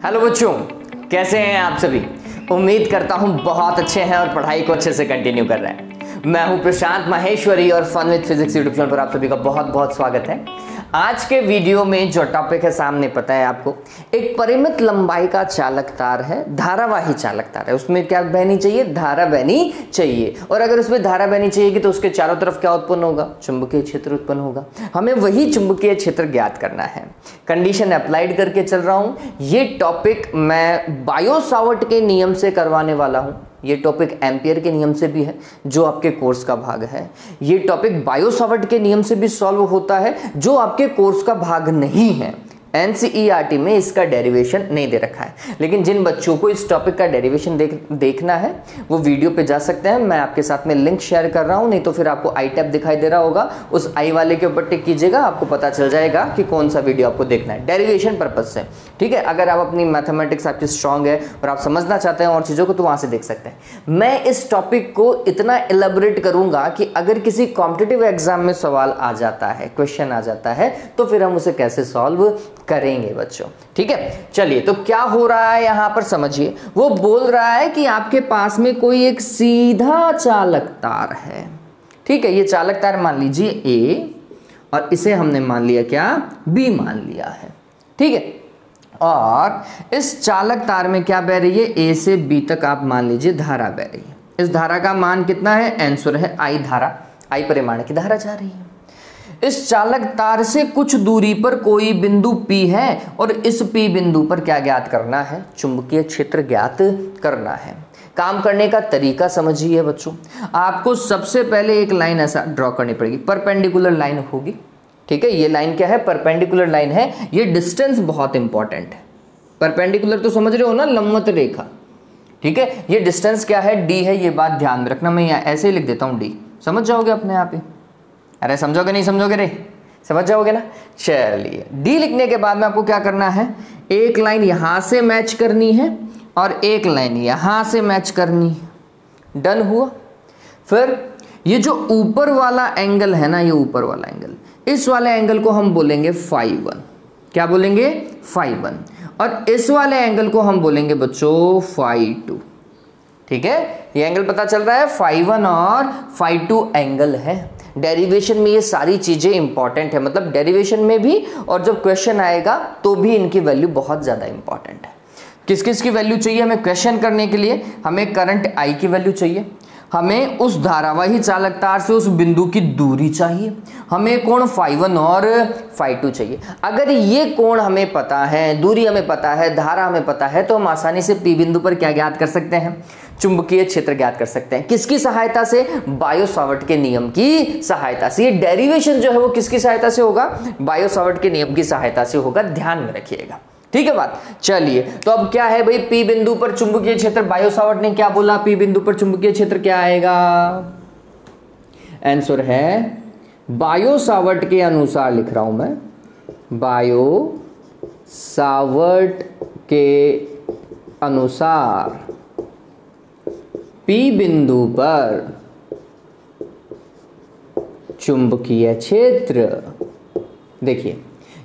Hello बच्चों, कैसे हैं आप सभी। उम्मीद करता हूं बहुत अच्छे हैं और पढ़ाई को अच्छे से कंटिन्यू कर रहे हैं। मैं हूं प्रशांत माहेश्वरी और fun with physics YouTube channel पर आप सभी का बहुत बहुत स्वागत है। आज के वीडियो में जो टॉपिक है सामने पता है आपको, एक परिमित लंबाई का चालक तार है, धारावाही चालक तार है। उसमें क्या बहनी चाहिए? धारा बहनी चाहिए। और अगर उसमें धारा बहनी चाहिए तो उसके चारों तरफ क्या उत्पन्न होगा? चुंबकीय क्षेत्र उत्पन्न होगा। हमें वही चुंबकीय क्षेत्र ज्ञात करना है। कंडीशन अप्लाइड करके चल रहा हूं। ये टॉपिक मैं बायो सावर्ट के नियम से करवाने वाला हूं। ये टॉपिक एम्पियर के नियम से भी है जो आपके कोर्स का भाग है। ये टॉपिक बायो सावर्ट के नियम से भी सॉल्व होता है जो आपके कोर्स का भाग नहीं है। एनसीईआरटी में इसका डेरिवेशन नहीं दे रखा है, लेकिन जिन बच्चों को इस टॉपिक का डेरिवेशन देखना है वो वीडियो पे जा सकते हैं। मैं आपके साथ में लिंक शेयर कर रहा हूं, नहीं तो फिर आपको आई टैब दिखाई दे रहा होगा, उस आई वाले के ऊपर टिक कीजिएगा, आपको पता चल जाएगा कि कौन सा वीडियो आपको देखना है डेरिवेशन पर्पज से। ठीक है, अगर आप अपनी मैथमेटिक्स आपकी स्ट्रांग है और आप समझना चाहते हैं और चीज़ों को, तो वहां से देख सकते हैं। मैं इस टॉपिक को इतना एलेबोरेट करूंगा कि अगर किसी कॉम्पिटिटिव एग्जाम में सवाल आ जाता है, क्वेश्चन आ जाता है, तो फिर हम उसे कैसे सॉल्व करेंगे बच्चों। ठीक है, चलिए तो क्या हो रहा है यहां पर समझिए। वो बोल रहा है कि आपके पास में कोई एक सीधा चालक तार है। ठीक है, ये चालक तार मान लीजिए ए, और इसे हमने मान लिया क्या? बी मान लिया है। ठीक है, और इस चालक तार में क्या बह रही है? ए से बी तक आप मान लीजिए धारा बह रही है। इस धारा का मान कितना है? आंसर है आई धारा, आई परिमाण की धारा जा रही है। इस चालक तार से कुछ दूरी पर कोई बिंदु P है और इस P बिंदु पर क्या ज्ञात करना है? चुंबकीय क्षेत्र ज्ञात करना है। काम करने का तरीका समझिए बच्चों। आपको सबसे पहले एक लाइन ऐसा ड्रॉ करनी पड़ेगी, परपेंडिकुलर लाइन होगी। ठीक है, ये लाइन क्या है? परपेंडिकुलर लाइन है। ये डिस्टेंस बहुत इंपॉर्टेंट है। परपेंडिकुलर तो समझ रहे हो ना, लंबवत रेखा। ठीक है, ये डिस्टेंस क्या है? D है। ये बात ध्यान में रखना, मैं यहाँ ऐसे ही लिख देता हूँ D, समझ जाओगे अपने आप ही। अरे समझोगे नहीं समझोगे रे? समझ जाओगे ना। चलिए, डी लिखने के बाद में आपको क्या करना है? एक लाइन यहां से मैच करनी है और एक लाइन यहां से मैच करनी है। डन हुआ। फिर ये जो ऊपर वाला एंगल है ना, ये ऊपर वाला एंगल, इस वाले एंगल को हम बोलेंगे φ1। क्या बोलेंगे? φ1। और इस वाले एंगल को हम बोलेंगे बच्चों φ2। ठीक है, ये एंगल पता चल रहा है, φ1 और φ2 एंगल है। डेरिवेशन में ये सारी चीजें इंपॉर्टेंट है, मतलब डेरिवेशन में भी और जब क्वेश्चन आएगा तो भी इनकी वैल्यू बहुत ज्यादा इंपॉर्टेंट है। किस किस की वैल्यू चाहिए हमें क्वेश्चन करने के लिए? हमें करंट आई की वैल्यू चाहिए, हमें उस धारावाही चालक तार से उस बिंदु की दूरी चाहिए, हमें कोण φ1 और φ2 चाहिए। अगर ये कोण हमें पता है, दूरी हमें पता है, धारा हमें पता है, तो हम आसानी से P बिंदु पर क्या ज्ञात कर सकते हैं? चुंबकीय क्षेत्र ज्ञात कर सकते हैं। किसकी सहायता से? बायो सावर्ट के नियम की सहायता से। ये डेरिवेशन जो है वो किसकी सहायता से होगा? बायो सावर्ट के नियम की सहायता से होगा, ध्यान में रखिएगा। ठीक है बात। चलिए, तो अब क्या है भाई? P बिंदु पर चुंबकीय क्षेत्र, बायो सावर्ट ने क्या बोला? P बिंदु पर चुंबकीय क्षेत्र क्या आएगा? आंसर है बायो सावर्ट के अनुसार, लिख रहा हूं मैं, बायो सावर्ट के अनुसार P बिंदु पर चुंबकीय क्षेत्र, देखिए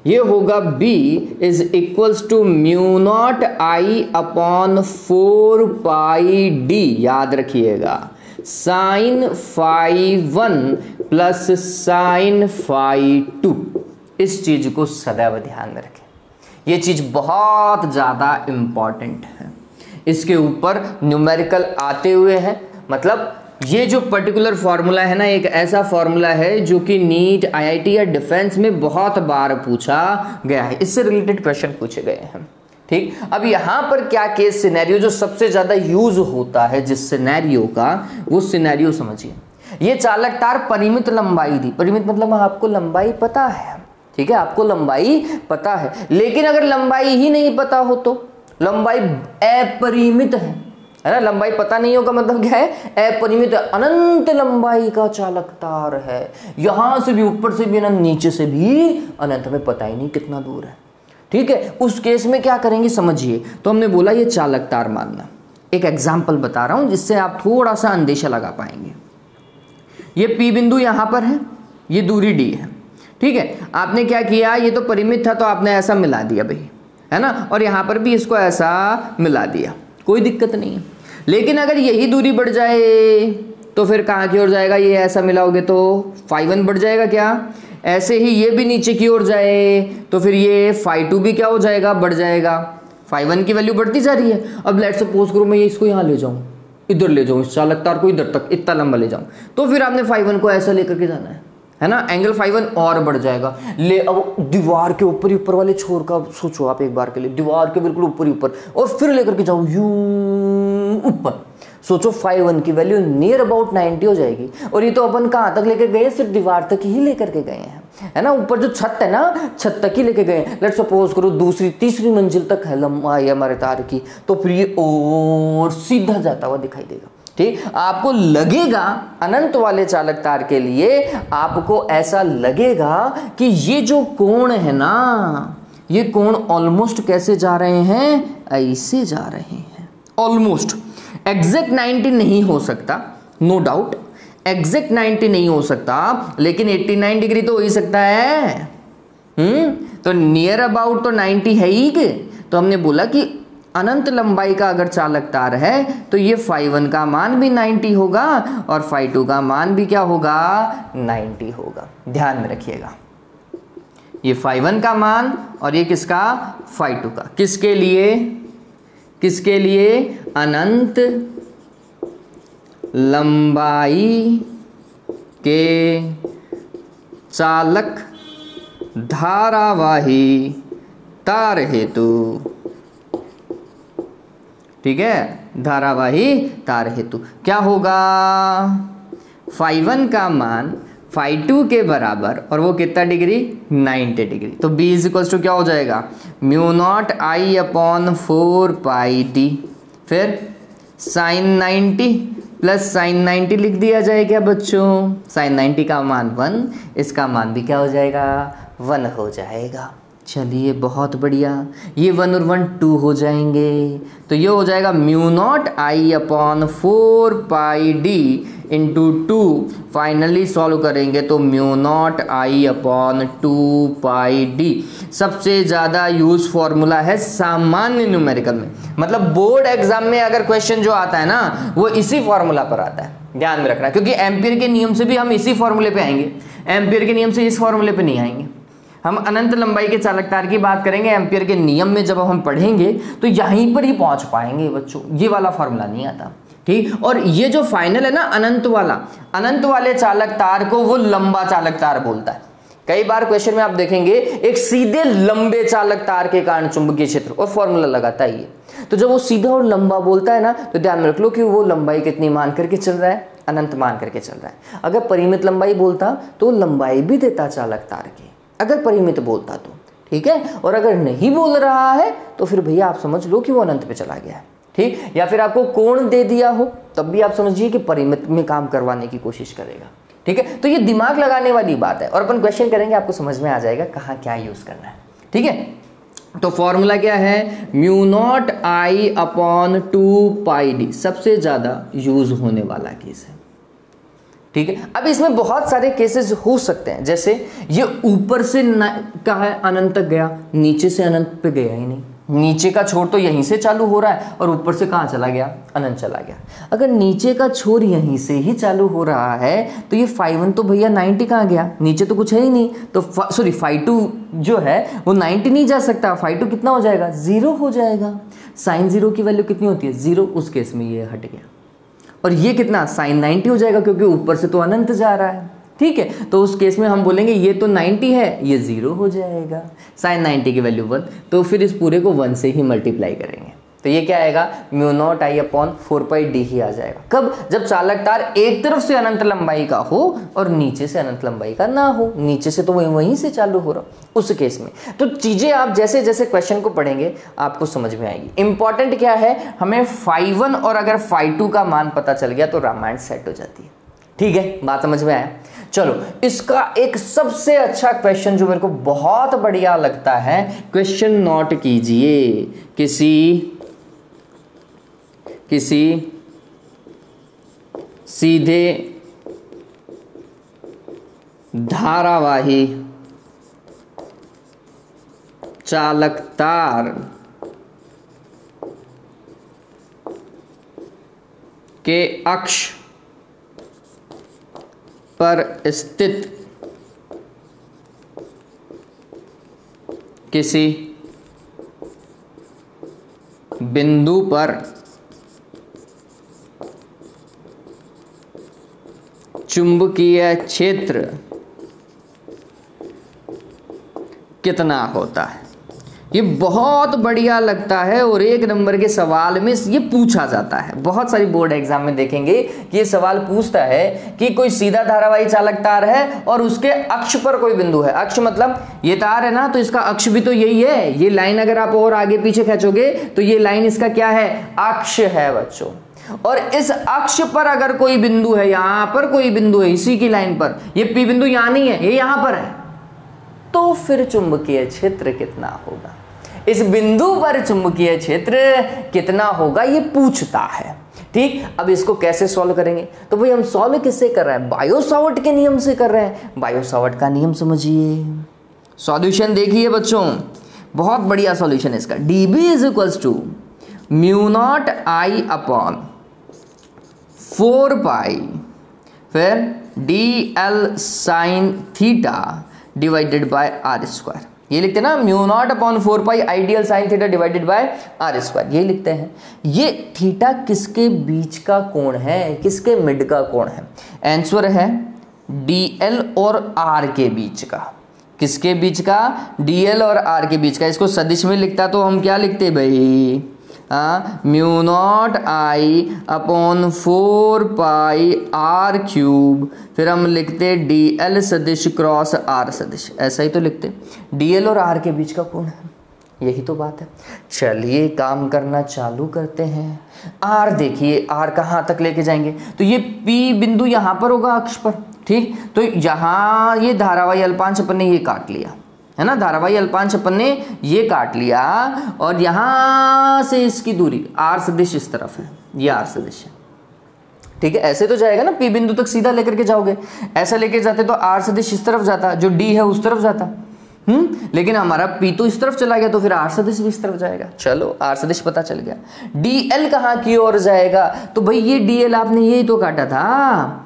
ये होगा B is equals to μ0 I upon 4 pi D। याद रखिएगा, साइन φ1 प्लस साइन φ2। इस चीज को सदैव ध्यान में रखें, ये चीज बहुत ज्यादा इंपॉर्टेंट है। इसके ऊपर न्यूमेरिकल आते हुए हैं, मतलब ये जो पर्टिकुलर फॉर्मूला है ना, एक ऐसा फॉर्मूला है जो कि नीट, आईआईटी या डिफेंस में बहुत बार पूछा गया है, इससे रिलेटेड क्वेश्चन पूछे गए हैं। ठीक, अब यहां पर क्या केस सिनेरियो जो सबसे ज्यादा यूज होता है जिस सिनेरियो का, वो सिनेरियो समझिए। ये चालक तार परिमित लंबाई थी। परिमित मतलब आपको लंबाई पता है। ठीक है, आपको लंबाई पता है, लेकिन अगर लंबाई ही नहीं पता हो तो लंबाई अपरिमित है ना। लंबाई पता नहीं होगा मतलब क्या है? अपरिमित, अनंत लंबाई का चालक तार है। यहां से भी, ऊपर से भी अनंत, नीचे से भी अनंत, हमें पता ही नहीं कितना दूर है। ठीक है, उस केस में क्या करेंगे समझिए। तो हमने बोला ये चालक तार मानना। एक एग्जाम्पल बता रहा हूं जिससे आप थोड़ा सा अंदेशा लगा पाएंगे। ये P बिंदु यहां पर है, ये दूरी D है। ठीक है, आपने क्या किया? ये तो परिमित था तो आपने ऐसा मिला दिया भाई। है ना, और यहाँ पर भी इसको ऐसा मिला दिया, कोई दिक्कत नहीं है। लेकिन अगर यही दूरी बढ़ जाए तो फिर कहाँ की ओर जाएगा, ये ऐसा मिलाओगे तो φ1 बढ़ जाएगा क्या, ऐसे ही ये भी नीचे की ओर जाए तो फिर ये φ2 भी क्या हो जाएगा, बढ़ जाएगा। φ1 की वैल्यू बढ़ती जा रही है। अब लेट्स सपोज करो मैं ये इसको यहाँ ले जाऊँ, इधर ले जाऊँ, इस चालक तार को इधर तक इतना लंबा ले जाऊँ, तो फिर आपने φ1 को ऐसा लेकर के जाना है ना, एंगल φ1 और बढ़ जाएगा। ले अब दीवार के ऊपर ही ऊपर वाले छोर का सोचो आप एक बार के लिए, दीवार के बिल्कुल ऊपर ही ऊपर, और फिर लेकर के जाओ यूं ऊपर, सोचो φ1 की वैल्यू नियर अबाउट 90 हो जाएगी। और ये तो अपन कहाँ तक लेकर गए, सिर्फ दीवार तक ही लेकर के गए हैं, है ना, ऊपर जो छत है ना, छत तक ही लेके गए। लेट्स सपोज करो दूसरी तीसरी मंजिल तक है लंबाई हमारे तार की, तो फिर ये और सीधा जाता हुआ दिखाई देगा। ठीक, आपको लगेगा अनंत वाले चालक तार के लिए आपको ऐसा लगेगा कि ये जो कोण है ना, ये कोण ऑलमोस्ट कैसे जा रहे हैं, ऐसे जा रहे हैं ऑलमोस्ट। एग्जैक्ट 90 नहीं हो सकता, नो डाउट, एग्जैक्ट 90 नहीं हो सकता, लेकिन 89 डिग्री तो हो ही सकता है। तो नियर अबाउट तो 90 है ही के। तो हमने बोला कि अनंत लंबाई का अगर चालक तार है तो ये φ1 का मान भी 90 होगा और φ2 का मान भी क्या होगा, 90 होगा। ध्यान में रखिएगा, ये φ1 का मान और ये किसका, φ2 का। किसके लिए, किसके लिए, अनंत लंबाई के चालक धारावाही तार हेतु, ठीक है, धारावाही तार हेतु क्या होगा, φ1 का मान φ2 के बराबर, और वो कितना डिग्री, 90 डिग्री। तो b इक्वल्स टू क्या हो जाएगा, μ0I/4πd, फिर sin 90 प्लस sin 90 लिख दिया जाए क्या बच्चों, sin 90 का मान 1, इसका मान भी क्या हो जाएगा, 1 हो जाएगा। चलिए बहुत बढ़िया, ये 1 और 1 2 हो जाएंगे, तो ये हो जाएगा μ0I/4πd इंटू 2। फाइनली सॉल्व करेंगे तो μ0I/2πd सबसे ज़्यादा यूज फॉर्मूला है सामान्य न्यूमेरिकल में, मतलब बोर्ड एग्जाम में अगर क्वेश्चन जो आता है ना वो इसी फॉर्मूला पर आता है, ध्यान में रखना, क्योंकि एम्पियर के नियम से भी हम इसी फॉर्मूले पे आएंगे, एम्पियर के नियम से इस फॉर्मूले पे नहीं आएंगे। हम अनंत लंबाई के चालक तार की बात करेंगे, एम्पियर के नियम में जब हम पढ़ेंगे तो यहीं पर ही पहुंच पाएंगे बच्चों, ये वाला फॉर्मूला नहीं आता। ठीक, और ये जो फाइनल है ना अनंत वाला, अनंत वाले चालक तार को वो लंबा चालक तार बोलता है। कई बार क्वेश्चन में आप देखेंगे एक सीधे लंबे चालक तार के कारण चुंबकीय क्षेत्र, और फॉर्मूला लगाता है ये, तो जब वो सीधा और लंबा बोलता है ना तो ध्यान में रख लो कि वो लंबाई कितनी मान करके चल रहा है, अनंत मान करके चल रहा है। अगर परिमित लंबाई बोलता तो लंबाई भी देता चालक तार की, अगर परिमित बोलता तो, ठीक है, और अगर नहीं बोल रहा है तो फिर भैया आप समझ लो कि वो अनंत पे चला गया है। ठीक, या फिर आपको कोण दे दिया हो तब भी आप समझिए कि परिमित में काम करवाने की कोशिश करेगा। ठीक है, तो ये दिमाग लगाने वाली बात है, और अपन क्वेश्चन करेंगे आपको समझ में आ जाएगा कहाँ क्या यूज करना है। ठीक है, तो फॉर्मूला क्या है, μ0I/2πd सबसे ज्यादा यूज होने वाला केस है। ठीक है, अब इसमें बहुत सारे केसेस हो सकते हैं, जैसे ये ऊपर से कहा है अनंत तक गया, नीचे से अनंत पे गया ही नहीं, नीचे का छोर तो यहीं से चालू हो रहा है और ऊपर से कहाँ चला गया, अनंत चला गया। अगर नीचे का छोर यहीं से ही चालू हो रहा है तो ये φ1 तो भैया 90 कहाँ गया, नीचे तो कुछ है ही नहीं, तो सॉरी φ2 जो है वो 90 नहीं जा सकता, φ2 कितना हो जाएगा, 0 हो जाएगा। sin 0 की वैल्यू कितनी होती है, 0, उस केस में ये हट गया, और ये कितना sin 90 हो जाएगा क्योंकि ऊपर से तो अनंत जा रहा है। ठीक है, तो उस केस में हम बोलेंगे ये तो 90 है, ये 0 हो जाएगा, sin 90 की वैल्यू 1, तो फिर इस पूरे को 1 से ही मल्टीप्लाई करेंगे, तो ये क्या आएगा, μ0I/4πd ही आ जाएगा। कब, जब चालक तार एक तरफ से अनंत लंबाई का हो और नीचे से अनंत लंबाई का ना हो, नीचे से तो वहीं से चालू हो रहा, उस केस में। तो चीजें आप जैसे जैसे क्वेश्चन को पढ़ेंगे आपको समझ में आएगी। इंपॉर्टेंट क्या है, हमें φ1 और अगर φ2 का मान पता चल गया तो रामायण सेट हो जाती है। ठीक है, बात समझ में आया। चलो, इसका एक सबसे अच्छा क्वेश्चन जो मेरे को बहुत बढ़िया लगता है, क्वेश्चन नोट कीजिए, किसी सीधे धारावाही चालकतार के अक्ष पर स्थित किसी बिंदु पर चुंबकीय क्षेत्र कितना होता है। ये बहुत बढ़िया लगता है और एक नंबर के सवाल में ये पूछा जाता है। बहुत सारी बोर्ड एग्जाम में देखेंगे कि ये सवाल पूछता है कि कोई सीधा धारावाही चालक तार है और उसके अक्ष पर कोई बिंदु है। अक्ष मतलब ये तार है ना, तो इसका अक्ष भी तो यही है। ये लाइन अगर आप और आगे पीछे खींचोगे तो ये लाइन इसका क्या है, अक्ष है बच्चों। और इस अक्ष पर अगर कोई बिंदु है, यहां पर कोई बिंदु है इसी की लाइन पर, ये पी बिंदु यहां नहीं है, ये यहां पर है, तो फिर चुंबकीय क्षेत्र कितना होगा, इस बिंदु पर चुंबकीय क्षेत्र कितना होगा, ये पूछता है। ठीक, अब इसको कैसे सॉल्व करेंगे, तो भाई हम सॉल्व किससे कर रहे हैं, बायो-सावर्ट के नियम से कर रहे हैं। बायो-सावर्ट का नियम समझिए, सॉल्यूशन देखिए बच्चों, बहुत बढ़िया सॉल्यूशन है इसका। dB is equals to mu not I upon 4 pi फिर dl sine theta divided by R square. ये लिखते हैं ना, mu not upon 4 pi I dl sine theta divided by R square, ये लिखते हैं। ये थीटा किसके बीच का कोण है, किसके मिड का कोण है, आंसर है dl और r के बीच का। किसके बीच का, dl और r के बीच का। इसको सदिश में लिखता तो हम क्या लिखते भाई, mu not I upon 4 pi R cube, फिर हम लिखते dl सदिश क्रॉस r सदिश, ऐसा ही तो लिखते। dl और r के बीच का कोण है, यही तो बात है। चलिए काम करना चालू करते हैं। r देखिए, r कहाँ तक लेके जाएंगे, तो ये p बिंदु यहाँ पर होगा अक्ष पर। ठीक, तो यहाँ ये धारावाही अल्पांश अपन ने ये काट लिया है ना, धारावाही अल्पांश अपन ने ये काट लिया, और यहां से इसकी दूरी r सदिश इस तरफ है, ये r सदिश है। ठीक है, ऐसे तो जाएगा ना, p बिंदु तक सीधा लेकर के जाओगे, ऐसा लेके जाते तो r सदिश इस तरफ जाता, जो d है उस तरफ जाता। लेकिन हमारा p तो इस तरफ चला गया, तो फिर r सदिश भी इस तरफ जाएगा। चलो r सदिश पता चल गया। dl कहाँ की ओर जाएगा, तो भाई ये dl आपने यही तो काटा था।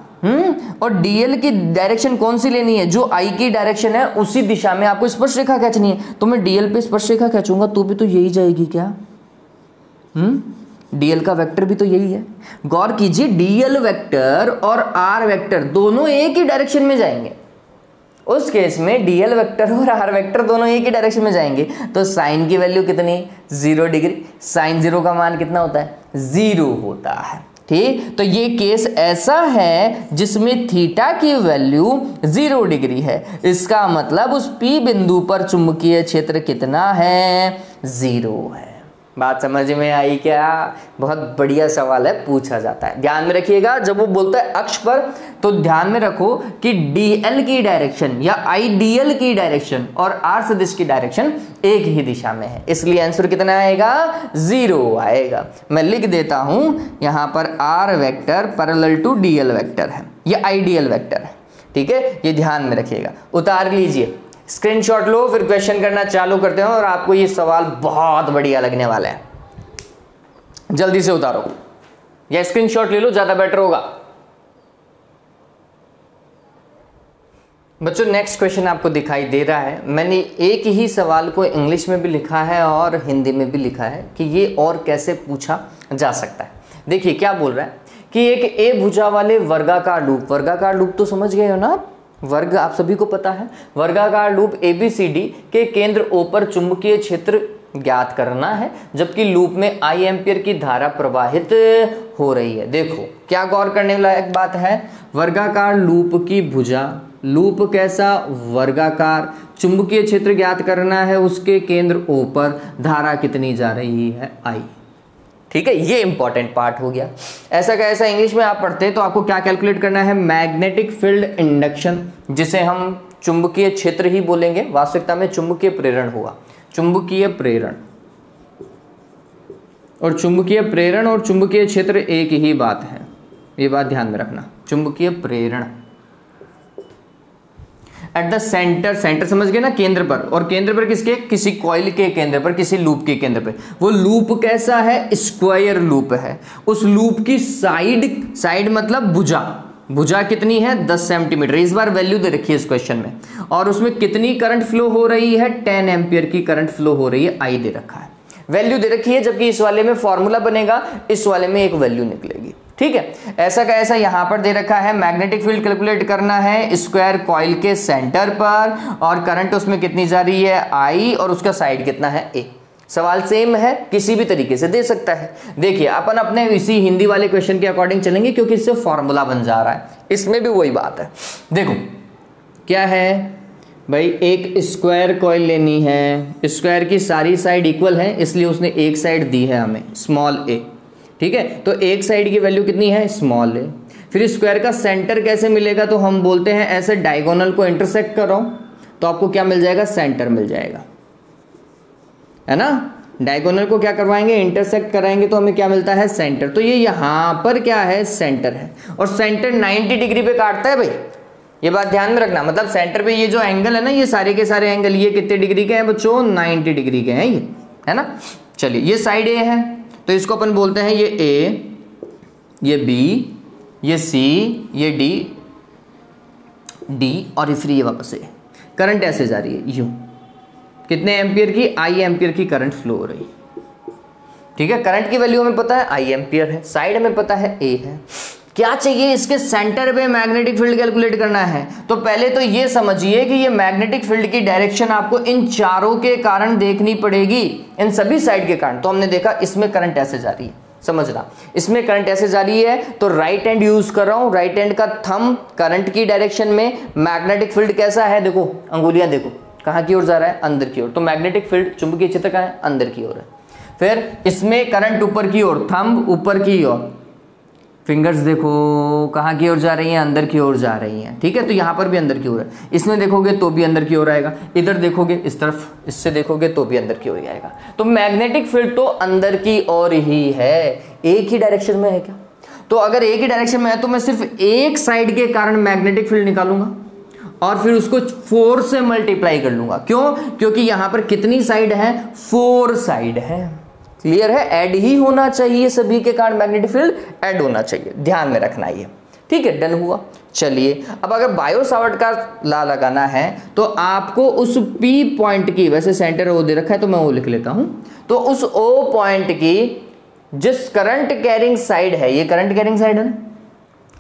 और dl की डायरेक्शन कौन सी लेनी है, जो I की डायरेक्शन है उसी दिशा में आपको स्पर्श रेखा खींचनी है। तो मैं dl पे स्पर्श रेखा खींचूंगा तो भी तो यही जाएगी क्या, dl का वेक्टर भी तो यही है। गौर कीजिए, dl वेक्टर और r वेक्टर दोनों एक ही डायरेक्शन में जाएंगे। उस केस में dl वेक्टर और r वेक्टर दोनों एक ही डायरेक्शन में जाएंगे, तो साइन की वैल्यू कितनी, 0 डिग्री। साइन 0 का मान कितना होता है, 0 होता है। ठीक, तो ये केस ऐसा है जिसमें थीटा की वैल्यू 0 डिग्री है। इसका मतलब उस P बिंदु पर चुंबकीय क्षेत्र कितना है, 0 है। बात समझ में आई क्या, बहुत बढ़िया सवाल है, पूछा जाता है। ध्यान में रखिएगा, जब वो बोलता है अक्ष पर, तो ध्यान में रखो कि dl की डायरेक्शन या ideal की डायरेक्शन और r सदिश की डायरेक्शन एक ही दिशा में है, इसलिए आंसर कितना आएगा, 0 आएगा। मैं लिख देता हूं यहां पर r vector parallel to dl vector है, ये आइडियल वेक्टर है। ठीक है, ये ध्यान में रखिएगा, उतार लीजिए, स्क्रीनशॉट लो, फिर क्वेश्चन करना चालू करते हैं और आपको ये सवाल बहुत बढ़िया लगने वाला है। जल्दी से उतारो या स्क्रीनशॉट ले लो, ज्यादा बेटर होगा। बच्चों नेक्स्ट क्वेश्चन आपको दिखाई दे रहा है। मैंने एक ही सवाल को इंग्लिश में भी लिखा है और हिंदी में भी लिखा है कि ये और कैसे पूछा जा सकता है। देखिए क्या बोल रहा है कि एक ए भुजा वाले वर्गाकार लूप, वर्गाकार लूप तो समझ गए हो ना, वर्ग आप सभी को पता है। वर्गाकार लूप ABCD के केंद्र O पर चुंबकीय क्षेत्र ज्ञात करना है, जबकि लूप में I एम्पियर की धारा प्रवाहित हो रही है। देखो क्या गौर करने लायक बात है, वर्गाकार लूप की भुजा, लूप कैसा, वर्गाकार, चुंबकीय क्षेत्र ज्ञात करना है, उसके केंद्र O पर धारा कितनी जा रही है, I। ठीक है, ये इंपॉर्टेंट पार्ट हो गया। ऐसा का ऐसा इंग्लिश में आप पढ़ते हैं तो आपको क्या कैलकुलेट करना है, मैग्नेटिक फील्ड इंडक्शन, जिसे हम चुंबकीय क्षेत्र ही बोलेंगे, वास्तविकता में चुंबकीय प्रेरण हुआ। चुंबकीय प्रेरण और चुंबकीय क्षेत्र एक ही बात है, ये बात ध्यान में रखना। चुंबकीय प्रेरण, एट द सेंटर, सेंटर समझ गए ना, केंद्र पर, और केंद्र पर किसके, किसी कॉइल के केंद्र पर, किसी लूप के केंद्र पर। वो लूप कैसा है, स्क्वायर लूप है। उस लूप की साइड, साइड मतलब भुजा, भुजा कितनी है 10 सेंटीमीटर। इस बार वैल्यू दे रखी है इस क्वेश्चन में, और उसमें कितनी करंट फ्लो हो रही है, 10 एम्पियर की करंट फ्लो हो रही है, आई दे रखा है, वैल्यू दे रखी है। जबकि इस वाले में फॉर्मूला बनेगा, इस वाले में एक वैल्यू निकलेगी। ठीक है, ऐसा का ऐसा यहां पर दे रखा है। मैग्नेटिक फील्ड कैलकुलेट करना है स्क्वायर कॉइल के सेंटर पर, और करंट उसमें कितनी जा रही है आई, और उसका साइड कितना है ए। सवाल सेम है, किसी भी तरीके से दे सकता है। देखिए अपन अपने इसी हिंदी वाले क्वेश्चन के अकॉर्डिंग चलेंगे, क्योंकि इससे फॉर्मूला बन जा रहा है। इसमें भी वही बात है। देखो क्या है भाई, एक स्क्वायर कॉइल लेनी है, स्क्वायर की सारी साइड इक्वल है, इसलिए उसने एक साइड दी है हमें स्मॉल ए। ठीक है, तो एक साइड की वैल्यू कितनी है, स्मॉल ए। फिर स्क्वायर का सेंटर कैसे मिलेगा, तो हम बोलते हैं ऐसे डायगोनल को इंटरसेक्ट करो, तो आपको क्या मिल जाएगा, सेंटर मिल जाएगा, है ना। डायगोनल को क्या करवाएंगे, इंटरसेक्ट कराएंगे, तो हमें क्या मिलता है, सेंटर। तो ये यहां पर क्या है, सेंटर है, और सेंटर 90 डिग्री पे काटता है भाई, ये बात ध्यान में रखना। मतलब सेंटर पे ये जो एंगल है ना, ये सारे के सारे एंगल ये कितने डिग्री के हैं बच्चों, 90 डिग्री के हैं ये, है ना। चलिए ये साइड ए है, तो इसको अपन बोलते हैं ये ए, ये बी, ये सी, ये डी, और फिर ये वापस ए। करंट ऐसे जा रही है यूं, कितने एम्पियर की, आई एम्पियर की करंट फ्लो हो रही है। ठीक है, करंट की वैल्यू हमें पता है आई एम्पियर है, साइड हमें पता है ए है। क्या चाहिए, इसके सेंटर पे मैग्नेटिक फील्ड कैलकुलेट करना है। तो पहले तो ये समझिए कि ये मैग्नेटिक फील्ड की डायरेक्शन आपको इन चारों के कारण देखनी पड़ेगी, इन सभी साइड के कारण। तो हमने देखा इसमें करंट ऐसे जा रही है, समझना, इसमें करंट ऐसे जा रही है, तो राइट हैंड यूज कर रहा हूं, राइट हैंड का थंब करंट की डायरेक्शन में। मैग्नेटिक फील्ड कैसा है, देखो अंगुलियां देखो कहां की ओर जा रहा है, अंदर की ओर। तो मैग्नेटिक फील्ड, चुंबकीय क्षेत्र कहां है, अंदर की ओर है। फिर इसमें करंट ऊपर की ओर, थंब ऊपर की ओर, फिंगर्स देखो कहाँ की ओर जा रही हैं, अंदर की ओर जा रही हैं। ठीक है, तो यहाँ पर भी अंदर की ओर है, इसमें देखोगे तो भी अंदर की ओर आएगा, इधर देखोगे इस तरफ, इससे देखोगे तो भी अंदर की ओर आएगा। तो मैग्नेटिक फील्ड तो अंदर की ओर ही है, एक ही डायरेक्शन में है क्या। तो अगर एक ही डायरेक्शन में है तो मैं सिर्फ एक साइड के कारण मैग्नेटिक फील्ड निकालूंगा, और फिर उसको 4 से मल्टीप्लाई कर लूंगा। क्यों, क्योंकि यहां पर कितनी साइड है, 4 साइड है। क्लियर है, ऐड ही होना चाहिए, सभी के कारण मैग्नेटिक फील्ड ऐड होना चाहिए, ध्यान में रखना ये। ठीक है, डन हुआ। चलिए अब अगर बायो सावर्ट का लॉ लगाना है, तो आपको उस P पॉइंट की, वैसे सेंटर ओ दे रखा है तो मैं O लिख लेता हूं, तो उस O पॉइंट की जिस करंट कैरिंग साइड है, ये करंट कैरिंग साइड है ना,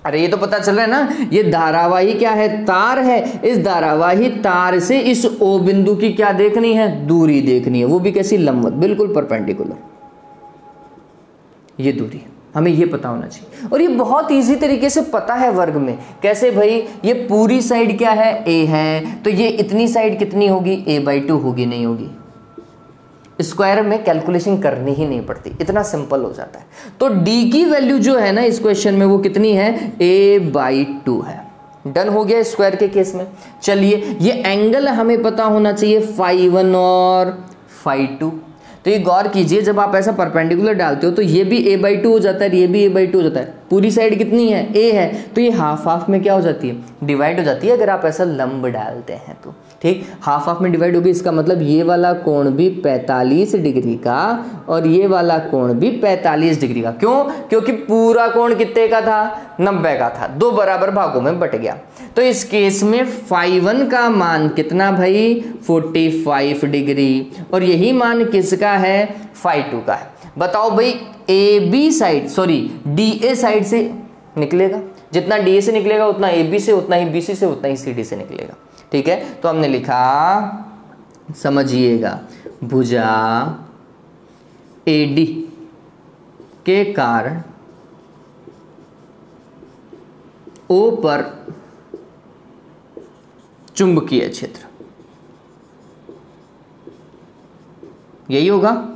अरे ये तो पता चल रहा है ना, ये धारावाही क्या है, तार है। इस धारावाही तार से इस O बिंदु की क्या देखनी है, दूरी देखनी है, वो भी कैसी, लंबवत, बिल्कुल परपेंडिकुलर, ये दूरी हमें ये पता होना चाहिए। और ये बहुत इजी तरीके से पता है वर्ग में। कैसे भाई, ये पूरी साइड क्या है, A है, तो ये इतनी साइड कितनी होगी, A/2 होगी, नहीं होगी। स्क्वायर में कैलकुलेशन करनी ही नहीं पड़ती, इतना सिंपल हो जाता है। तो D की वैल्यू जो है ना इस क्वेश्चन में, वो कितनी है, A/2 है। डन हो गया स्क्वायर के केस में। चलिए ये एंगल हमें पता होना चाहिए, φ1 और φ2। तो ये गौर कीजिए, जब आप ऐसा परपेंडिकुलर डालते हो तो ये भी A/2 हो जाता है, ये भी A/2 हो जाता है। पूरी साइड कितनी है, A है, तो ये हाफ हाफ में क्या हो जाती है, डिवाइड हो जाती है, अगर आप ऐसा लंब डालते हैं तो। ठीक, हाफ हाफ में डिवाइड होगी, इसका मतलब ये वाला कोण भी 45 डिग्री का, और ये वाला कोण भी 45 डिग्री का। क्यों, क्योंकि पूरा कोण कितने का था, 90 का था, 2 बराबर भागों में बट गया। तो इस केस में φ1 का मान कितना भाई, 45 डिग्री, और यही मान किसका है, φ2 का है। बताओ भाई, AB side, sorry DA side से निकलेगा, जितना DA से निकलेगा उतना AB से, उतना ही BC से, उतना ही CD से निकलेगा। ठीक है, तो हमने लिखा, समझिएगा, भुजा AD के कारण O पर चुंबकीय क्षेत्र, यही होगा।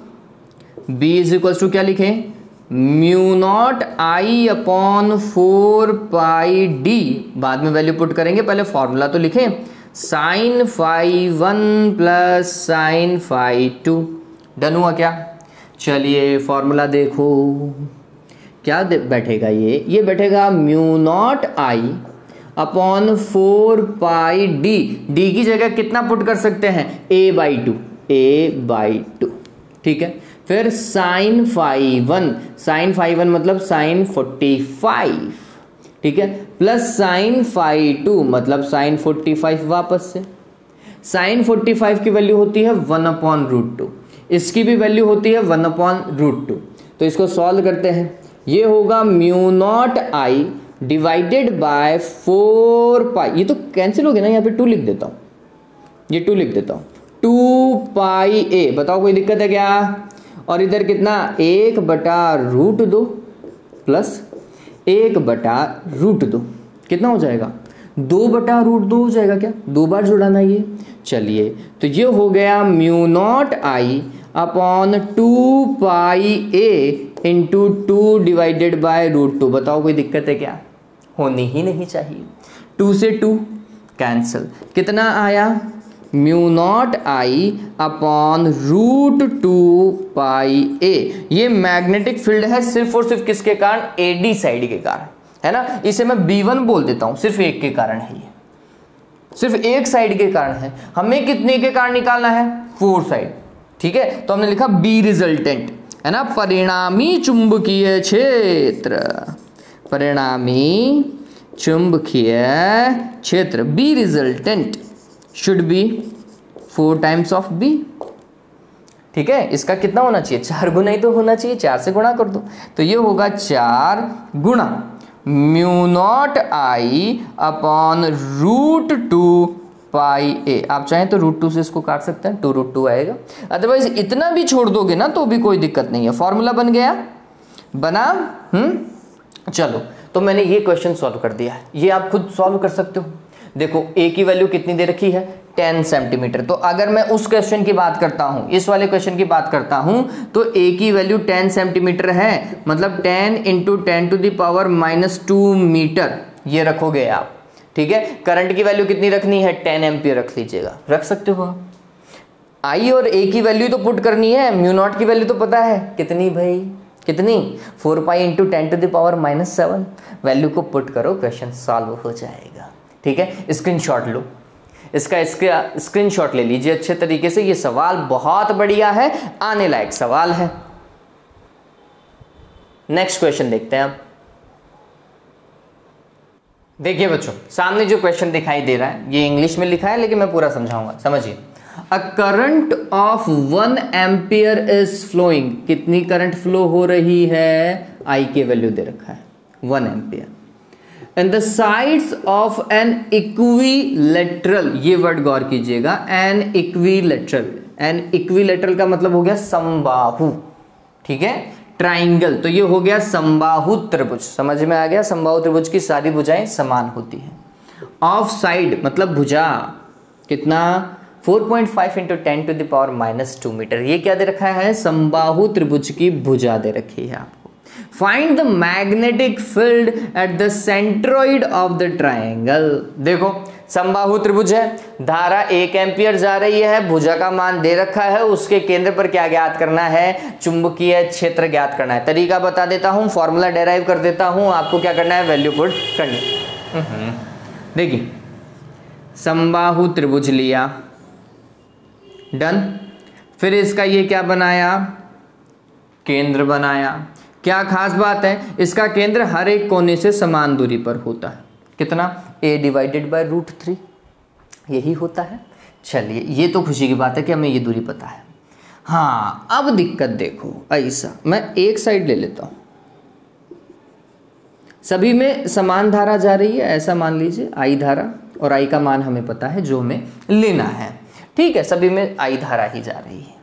B इज इक्वल टू क्या लिखे, μ0I/4πD, बाद में वैल्यू पुट करेंगे, पहले फॉर्मूला तो लिखें, sin φ1 प्लस sin φ2। डन हुआ क्या। चलिए फॉर्मूला देखो क्या बैठेगा, ये बैठेगा μ0I अपॉन 4 पाई डी, डी की जगह कितना पुट कर सकते हैं, a/2, ठीक है। फिर साइन फाई वन मतलब साइन 45, ठीक है, प्लस साइन फाई 2 मतलब साइन 45 वापस से। साइन 45 की वैल्यू होती है 1/√2, इसकी भी वैल्यू होती है 1/√2। तो इसको सॉल्व करते हैं, ये होगा mu not I divided bye 4 पाई, ये तो कैंसिल हो गया ना, यहाँ पे 2 लिख देता हूँ, ये 2 लिख देता हूँ, 2 पाई ए। बताओ कोई दिक्कत है क्या? और इधर कितना, 1/√2 प्लस 1/√2 कितना हो जाएगा, 2/√2 हो जाएगा क्या, 2 बार जुड़ाना ये। चलिए तो ये हो गया mu not I upon 2 pi A into 2 divided by √2। बताओ कोई दिक्कत है क्या? होनी ही नहीं चाहिए। 2 से 2 कैंसिल, कितना आया, म्यू नॉट आई अपॉन √2 पाई ए। ये मैग्नेटिक फील्ड है सिर्फ और सिर्फ किसके कारण, एडी साइड के कारण, है ना। इसे मैं B1 बोल देता हूं, सिर्फ एक के कारण है, ये सिर्फ एक साइड के कारण है। हमें कितने के कारण निकालना है, 4 साइड, ठीक है। तो हमने लिखा बी रिजल्टेंट, है ना, परिणामी चुंबकीय क्षेत्र, परिणामी चुंबकीय क्षेत्र B resultant should be 4 times of B, ठीक है। इसका कितना होना चाहिए, 4 गुना ही तो होना चाहिए, 4 से गुणा कर दो, तो ये होगा 4 गुणा म्यू नॉट आई अपॉन √2 पाई ए। आप चाहें तो √2 से इसको काट सकते हैं, 2√2 आएगा। अदरवाइज इतना भी छोड़ दोगे ना तो भी कोई दिक्कत नहीं है। फॉर्मूला बन गया, बना। चलो तो मैंने ये क्वेश्चन सॉल्व कर दिया है, ये आप खुद सॉल्व कर सकते हो। देखो ए की वैल्यू कितनी दे रखी है, 10 सेंटीमीटर। तो अगर मैं उस क्वेश्चन की बात करता हूं, इस वाले क्वेश्चन की बात करता हूं, तो ए की वैल्यू 10 सेंटीमीटर है, मतलब 10 × 10⁻² मीटर ये रखोगे आप, ठीक है। करंट की वैल्यू कितनी रखनी है, 10 एम्पियर रख लीजिएगा, रख सकते हो। आई और ए की वैल्यू तो पुट करनी है, म्यू नॉट की वैल्यू तो पता है कितनी भाई, कितनी, 4 पाई × 10⁻⁷ वैल्यू को पुट करो, क्वेश्चन सॉल्व हो जाएगा, ठीक है। स्क्रीनशॉट लो, इसका स्क्रीनशॉट ले लीजिए अच्छे तरीके से। ये सवाल बहुत बढ़िया है, आने लायक सवाल है। नेक्स्ट क्वेश्चन देखते हैं अब। देखिए बच्चों, सामने जो क्वेश्चन दिखाई दे रहा है ये इंग्लिश में लिखा है, लेकिन मैं पूरा समझाऊंगा, समझिए। A current of 1 ampere is flowing, कितनी करंट फ्लो हो रही है, आई की वैल्यू दे रखा है 1 ampere. And the sides of an equilateral, ये वर्ड गौर कीजिएगा, एन इक्विलेटरल, एन इक्विलेटरल का मतलब हो गया समबाहु, ठीक है, ट्राइंगल। तो ये हो गया समबाहु त्रिभुज, समझ में आ गया। समबाहु त्रिभुज की सारी भुजाएं समान होती हैं। ऑफ साइड मतलब भुजा, कितना, 4.5 × 10⁻⁻² मीटर। ये क्या दे रखा है, समबाहु त्रिभुज की भुजा दे रखी है आपको। Find the magnetic field at the centroid of the triangle. देखो समबाहु त्रिभुज है, धारा 1 एम्पियर जा रही है, भुजा का मान दे रखा है, उसके केंद्र पर क्या ज्ञात करना है, चुंबकीय क्षेत्र ज्ञात करना है। तरीका बता देता हूं, फॉर्मूला डेराइव कर देता हूं, आपको क्या करना है, वैल्यू पुट करनी। देखिए समबाहु त्रिभुज लिया, डन। फिर इसका ये क्या बनाया, केंद्र बनाया। क्या खास बात है, इसका केंद्र हर एक कोने से समान दूरी पर होता है, कितना, a/√3 यही होता है। चलिए ये तो खुशी की बात है कि हमें ये दूरी पता है। हाँ अब दिक्कत देखो, ऐसा मैं एक साइड ले लेता हूं, सभी में समान धारा जा रही है, ऐसा मान लीजिए आई धारा, और आई का मान हमें पता है जो हमें लेना है, ठीक है, सभी में आई धारा ही जा रही है।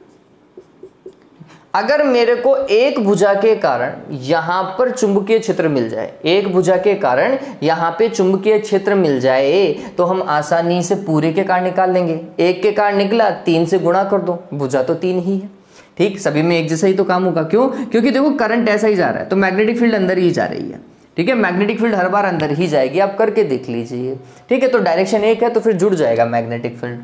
अगर मेरे को एक भुजा के कारण यहां पर चुंबकीय क्षेत्र मिल जाए, एक भुजा के कारण यहां पे चुंबकीय क्षेत्र मिल जाए, तो हम आसानी से पूरे के कारण निकाल लेंगे। एक के कारण निकला, 3 से गुणा कर दो, भुजा तो 3 ही है, ठीक, सभी में एक जैसा ही तो काम होगा। क्यों, क्योंकि देखो करंट ऐसा ही जा रहा है, तो मैग्नेटिक फील्ड अंदर ही जा रही है, ठीक है, मैग्नेटिक फील्ड हर बार अंदर ही जाएगी, आप करके देख लीजिए, ठीक है। तो डायरेक्शन एक है तो फिर जुड़ जाएगा मैग्नेटिक फील्ड।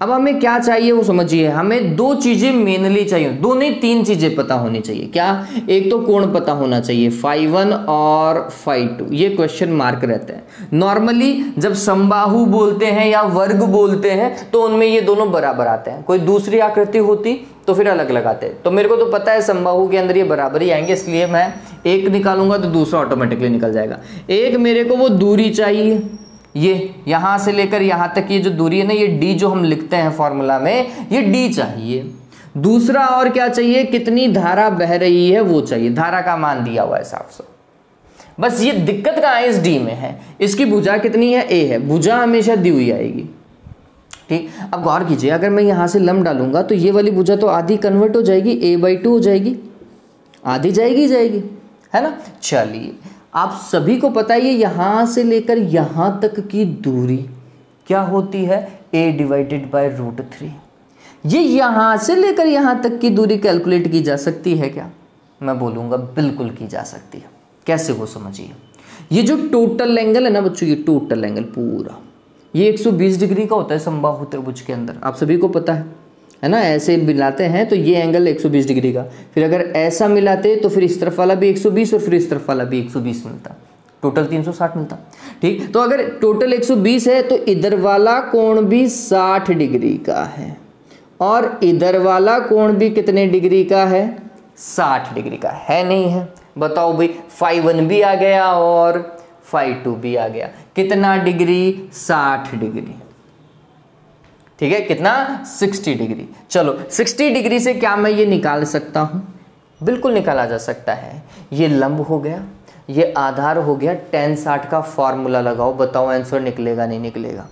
अब हमें क्या चाहिए वो समझिए, हमें दो चीजें मेनली चाहिए, दो नहीं तीन चीजें पता होनी चाहिए। क्या? एक तो कोण पता होना चाहिए φ1 और φ2, ये क्वेश्चन मार्क रहते हैं। नॉर्मली जब समबाहु बोलते हैं या वर्ग बोलते हैं तो उनमें ये दोनों बराबर आते हैं, कोई दूसरी आकृति होती तो फिर अलग लगाते हैं। तो मेरे को तो पता है समबाहु के अंदर ये बराबर ही आएंगे, इसलिए मैं एक निकालूंगा तो दूसरा ऑटोमेटिकली निकल जाएगा। एक मेरे को वो दूरी चाहिए, ये यहां से लेकर यहां तक ये जो दूरी है ना, ये d जो हम लिखते हैं फॉर्मूला में, ये d चाहिए। दूसरा और क्या चाहिए? कितनी धारा बह रही है वो चाहिए, धारा का मान दिया हुआ है साफ साफ। बस ये दिक्कत कहाँ है? इस d में है। इसकी भुजा कितनी है? a है, भुजा हमेशा दी हुई आएगी। ठीक, अब गौर कीजिए, अगर मैं यहां से लंब डालूंगा तो ये वाली भुजा तो आधी कन्वर्ट हो जाएगी, a/2 हो जाएगी, आधी जाएगी, है ना। चलिए, आप सभी को पता है ये यहां से लेकर यहां तक की दूरी क्या होती है? a/√3। ये यहां से लेकर यहां तक की दूरी कैलकुलेट की जा सकती है क्या? मैं बोलूंगा बिल्कुल की जा सकती है। कैसे वो समझिए, ये जो टोटल एंगल है ना बच्चों, ये टोटल एंगल पूरा ये 120 डिग्री का होता है समबाहु त्रिभुज के अंदर, आप सभी को पता है ना। ऐसे मिलाते हैं तो ये एंगल 120 डिग्री का, फिर अगर ऐसा मिलाते तो फिर इस तरफ वाला भी 120 और फिर इस तरफ वाला भी 120 मिलता, टोटल 360 मिलता। ठीक, तो अगर टोटल 120 है तो इधर वाला कोण भी 60 डिग्री का है और इधर वाला कोण भी कितने डिग्री का है? 60 डिग्री का है, नहीं है? बताओ भाई, φ1 भी आ गया और φ2 भी आ गया, कितना डिग्री? 60 डिग्री। ठीक है, कितना? 60 डिग्री। चलो 60 डिग्री से क्या मैं ये निकाल सकता हूं? बिल्कुल निकाला जा सकता है। ये लंब हो गया, ये आधार हो गया, tan 60 का फॉर्मूला लगाओ, बताओ आंसर निकलेगा नहीं निकलेगा?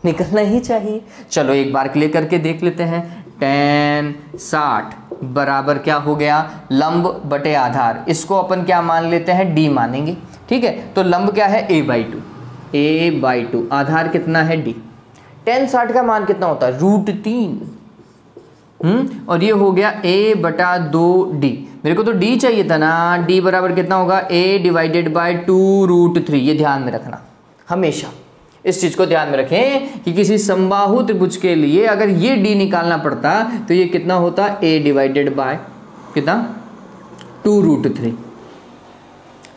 निकलना ही चाहिए। चलो एक बार क्लियर करके देख लेते हैं। tan 60 बराबर क्या हो गया? लंब बटे आधार, इसको अपन क्या मान लेते हैं? d मानेंगे। ठीक है, तो लंब क्या है? a/2, आधार कितना है? d। tan 60 का मान कितना होता है? √3। और ये हो गया a/2d। मेरे को तो d चाहिए था ना, d बराबर कितना होगा? a/2√3। ये ध्यान में रखना, हमेशा इस चीज को ध्यान में रखें कि किसी समबाहु त्रिभुज के लिए अगर ये d निकालना पड़ता तो ये कितना होता? a/कितना? 2√3।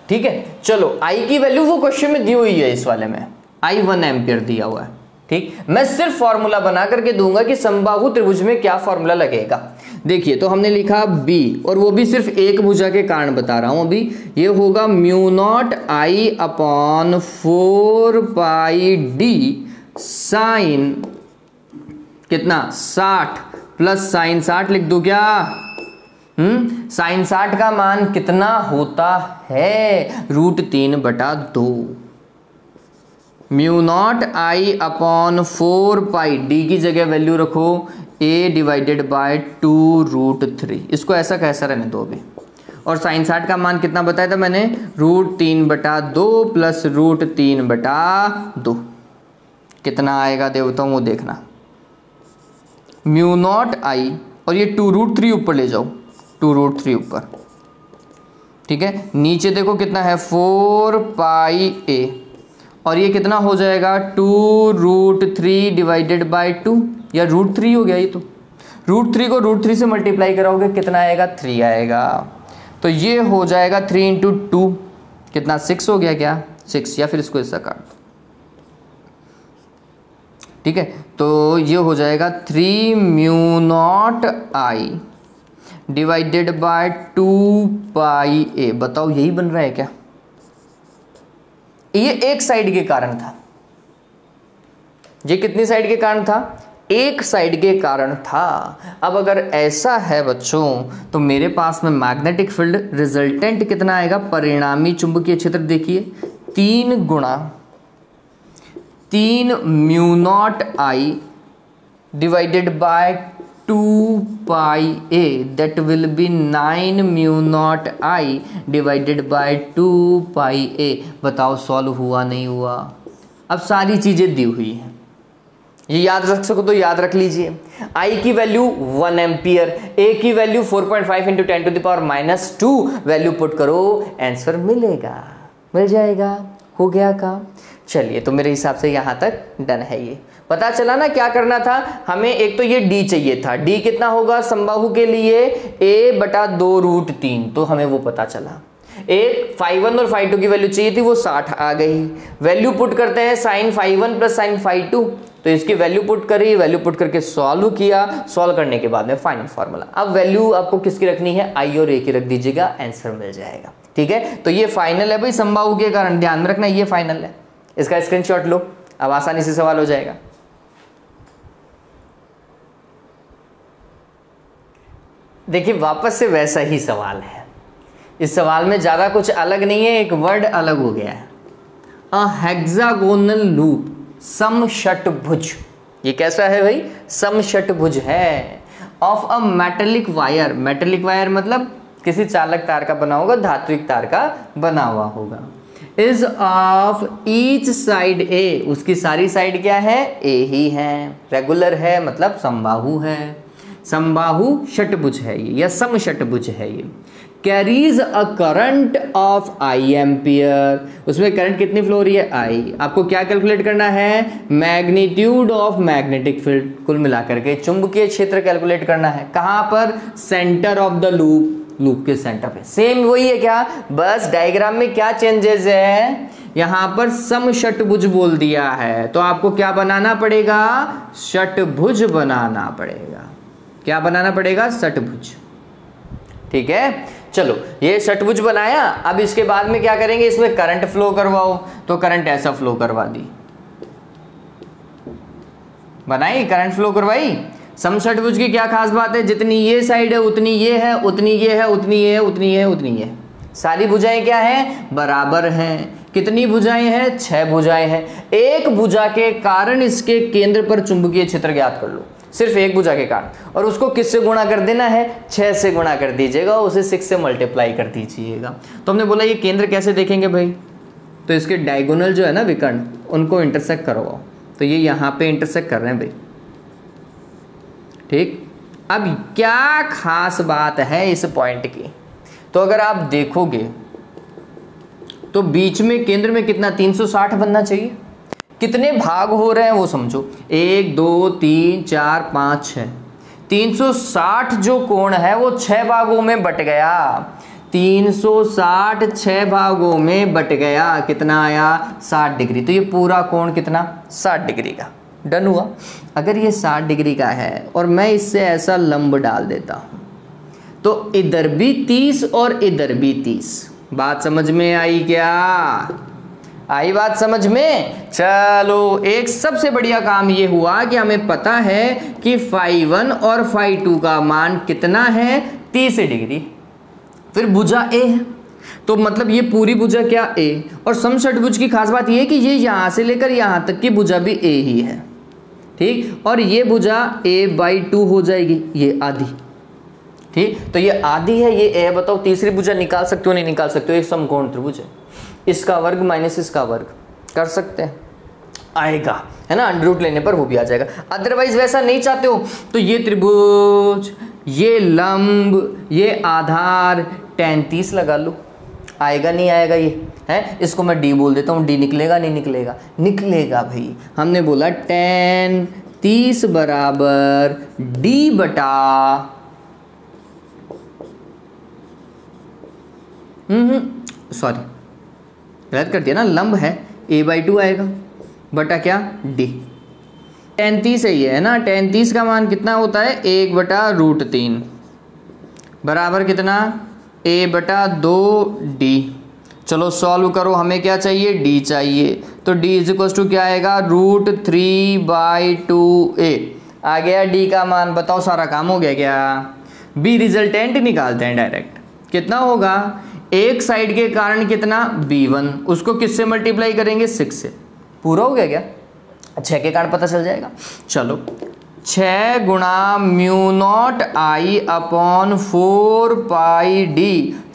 ठीक है, चलो I की वैल्यू वो क्वेश्चन में दी हुई है, इस वाले में I 1 एम्पियर दिया हुआ है। ठीक, मैं सिर्फ फॉर्मूला बना करके दूंगा कि समबाहु त्रिभुज में क्या फॉर्मूला लगेगा। देखिए, तो हमने लिखा b, और वो भी सिर्फ एक भुजा के कारण बता रहा हूं अभी। ये होगा μ0I/4πd साइन कितना? 60 प्लस साइन 60 लिख दूं क्या? साइन 60 का मान कितना होता है? √3/2। μ0I/4πd की जगह वैल्यू रखो a/2√3। इसको ऐसा कैसा रहने दो अभी। और साइन 60 का मान कितना बताया था मैंने? √3/2 प्लस √3/2। कितना आएगा देवताओं वो देखना। μ0I और ये 2√3 ऊपर ले जाओ, 2√3 ऊपर। ठीक है, नीचे देखो कितना है? 4πa, और ये कितना हो जाएगा? 2√3/2 या √3 हो गया ये तो। √3 को √3 से मल्टीप्लाई कराओगे कितना आएगा? 3 आएगा। तो ये हो जाएगा 3 × 2 कितना? 6 हो गया क्या? 6, या फिर इसको ऐसा काट दो। ठीक है, तो ये हो जाएगा 3 μ0I/2πa। बताओ यही बन रहा है क्या? ये एक साइड के कारण था। ये कितनी साइड के कारण था? एक साइड के कारण था। अब अगर ऐसा है बच्चों तो मेरे पास में मैग्नेटिक फील्ड रिजल्टेंट कितना आएगा? परिणामी चुंबकीय क्षेत्र देखिए 3 गुणा 3 μ0I/2πa, that will be 9 μ0I/2πa। बताओ सॉल्व हुआ नहीं हुआ? अब सारी चीजें दी हुई हैं, ये याद रख सको तो याद रख लीजिए। I की वैल्यू 1 एम्पियर, A की वैल्यू 4.5 × 10⁻², वैल्यू पुट करो, आंसर मिलेगा, मिल जाएगा। हो गया काम। चलिए, तो मेरे हिसाब से यहाँ तक डन है। ये पता चला ना क्या करना था हमें। एक तो ये d चाहिए था, d कितना होगा समबाहु के लिए a/2√3, तो हमें वो पता चला। एक φ1 और φ2 की वैल्यू चाहिए थी, वो 60 आ गई। वैल्यू पुट करते हैं sin φ1 प्लस sin φ2, तो इसकी वैल्यू पुट करी, वैल्यू पुट करके सॉल्व किया, सॉल्व करने के बाद में फाइनल फार्मूला। अब वैल्यू आपको किसकी रखनी है, i और a की रख दीजिएगा, आंसर मिल जाएगा। ठीक है, तो ये फाइनल है भाई, समबाहु के कारण ध्यान में रखना ये फाइनल है। इसका स्क्रीनशॉट लो, अब आसानी से सवाल हो जाएगा। देखिए वापस से वैसा ही सवाल है, इस सवाल में ज्यादा कुछ अलग नहीं है, एक वर्ड अलग हो गया है। अ हेक्सागोनल लूप समषटभुज, ये कैसा है भाई, समषटभुज है। Of a metallic wire, metallic wire मतलब किसी चालक तार का बना होगा, धात्विक तार का बना हुआ होगा। इज ऑफ ईच साइड ए, उसकी सारी साइड क्या है, ए ही है, रेगुलर है मतलब समबाहु है, समबाहु षटभुज है ये या समषटभुज है ये। Carries a current of I ampere, उसमें करंट कितनी फ्लो हो रही है, आई। आपको क्या कैलकुलेट करना है, मैग्नीट्यूड ऑफ मैग्नेटिक फील्ड, कुल मिलाकर के चुंबकीय क्षेत्र कैलकुलेट करना है। कहां पर, centre of the loop, loop के सेंटर पे। सेम वही है क्या, बस डायग्राम में क्या चेंजेस है, यहां पर समषटभुज बोल दिया है, तो आपको क्या बनाना पड़ेगा, षटभुज बनाना पड़ेगा। क्या बनाना पड़ेगा, षटभुज। ठीक है, चलो ये षटभुज बनाया। अब इसके बाद में क्या करेंगे, इसमें करंट फ्लो करवाओ, तो करंट ऐसा फ्लो करवा दी, बनाई करंट फ्लो करवाई। समषटभुज की क्या खास बात है, जितनी ये साइड है उतनी ये है, उतनी ये है, उतनी ये है, उतनी ये है, उतनी ये है। सारी भुजाएं क्या है, बराबर हैं। कितनी भुजाएं हैं, 6 भुजाएं हैं। एक भुजा के कारण इसके केंद्र पर चुंबकीय क्षेत्र ज्ञात कर लो, सिर्फ एक भुजा के कारण, और उसको किससे गुणा कर देना है, 6 से गुणा कर दीजिएगा, उसे 6 से मल्टीप्लाई कर दीजिएगा। तो हमने बोला ये केंद्र कैसे देखेंगे भाई, तो इसके डायगोनल जो है ना विकर्ण, उनको इंटरसेक्ट करवाओ, तो ये यहाँ पे इंटरसेक्ट कर रहे हैं भाई। ठीक, अब क्या खास बात है इस पॉइंट की, तो अगर आप देखोगे तो बीच में केंद्र में कितना 360 बनना चाहिए। कितने भाग हो रहे हैं वो समझो, 1 2 3 4 5 6, 360 जो कोण है वो 6 भागों में बट गया। 360 6 भागों में बट गया, कितना आया, 60 डिग्री। तो ये पूरा कोण कितना, 60 डिग्री का। डन हुआ। अगर ये 60 डिग्री का है और मैं इससे ऐसा लंब डाल देता हूं, तो इधर भी 30 और इधर भी 30। बात समझ में आई क्या, आई बात समझ में। चलो एक सबसे बढ़िया काम ये हुआ कि हमें पता है कि φ1 और φ2 का मान कितना है, 30 डिग्री। फिर भुजा ए है, तो मतलब ये पूरी भुजा क्या, ए। और समषटभुज की खास बात ये है कि ये यहां से लेकर यहां तक की भुजा भी ए ही है। ठीक, और ये भुजा a/2 हो जाएगी, ये आधी। ठीक, तो ये आधी है, ये ए। बताओ तीसरी भुजा निकाल सकते हो नहीं निकाल सकते हो, एक समकोण त्रिभुज है, इसका वर्ग माइनस इसका वर्ग कर सकते हैं, आएगा है ना, अंडर रूट लेने पर वो भी आ जाएगा। अदरवाइज वैसा नहीं चाहते हो तो ये त्रिभुज, ये लंब, ये आधार, tan 30 लगा लो, आएगा नहीं आएगा ये है। इसको मैं d बोल देता हूँ, d निकलेगा नहीं निकलेगा, निकलेगा भाई। हमने बोला tan 30 बराबर d बटा सॉरी गलत कर दिया ना, लंब है a/2 आएगा बटा क्या, d। tan 30 है ना, tan 30 का मान कितना होता है, 1/√3 बराबर कितना, a/2d। चलो सॉल्व करो, हमें क्या चाहिए, d चाहिए, तो d = क्या आएगा, √3/2a आ गया d का मान। बताओ सारा काम हो गया क्या। b रिजल्टेंट निकालते हैं डायरेक्ट, कितना होगा, एक साइड के कारण कितना, b1, उसको किससे मल्टीप्लाई करेंगे, 6 से। पूरा हो गया क्या, 6 के कारण पता चल जाएगा। चलो 6 गुणा μ0I/4πd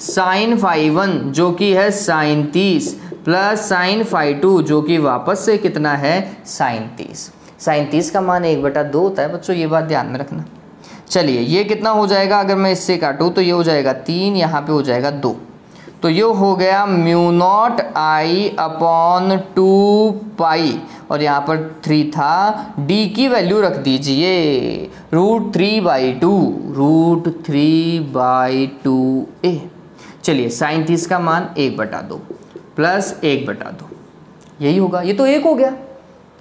sin φ1 जो कि है sin 30 प्लस sin φ2 जो कि वापस से कितना है, sin 30। sin 30 का मान 1/2 होता है बच्चों, ये बात ध्यान में रखना। चलिए ये कितना हो जाएगा, अगर मैं इससे काटूँ तो ये हो जाएगा 3, यहाँ पे हो जाएगा 2, तो ये हो गया म्यू नॉट आई अपॉन 2 और यहाँ पर 3 था, d की वैल्यू रख दीजिए √3/2 √3/2a। चलिए साइन 30 का मान 1/2 प्लस 1/2 यही होगा, ये तो 1 हो गया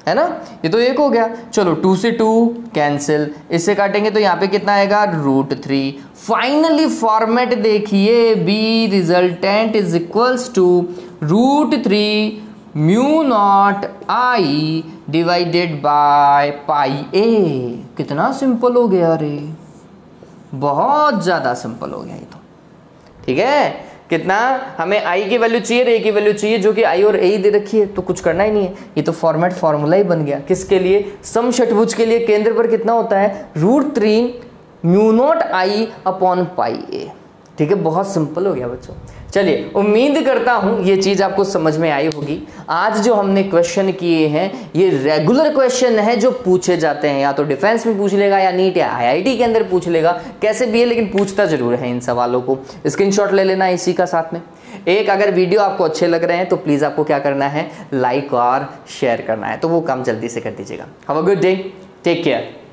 है ना, ये तो 1 हो गया। चलो 2 से 2 कैंसिल, इससे काटेंगे तो यहाँ पे कितना आएगा √3। फाइनली फॉर्मेट देखिए, b resultant is equals to √3 mu not I divided by πa। कितना सिंपल हो गया रे, बहुत ज़्यादा सिंपल हो गया ये तो। ठीक है, कितना हमें आई की वैल्यू चाहिए, ए की वैल्यू चाहिए, जो कि आई और ए दे रखी है, तो कुछ करना ही नहीं है, ये तो फॉर्मेट फार्मूला ही बन गया। किसके लिए, सम षटभुज के लिए केंद्र पर कितना होता है √3 mu not I upon πa। ठीक है, बहुत सिंपल हो गया बच्चों। चलिए, उम्मीद करता हूं ये चीज आपको समझ में आई होगी। आज जो हमने क्वेश्चन किए हैं ये रेगुलर क्वेश्चन है जो पूछे जाते हैं, या तो डिफेंस में पूछ लेगा या नीट या आईआईटी के अंदर पूछ लेगा, कैसे भी है लेकिन पूछता जरूर है। इन सवालों को स्क्रीनशॉट ले लेना इसी का साथ में। एक, अगर वीडियो आपको अच्छे लग रहे हैं तो प्लीज आपको क्या करना है, लाइक और शेयर करना है, तो वो काम जल्दी से कर दीजिएगा। Have a good day, take care.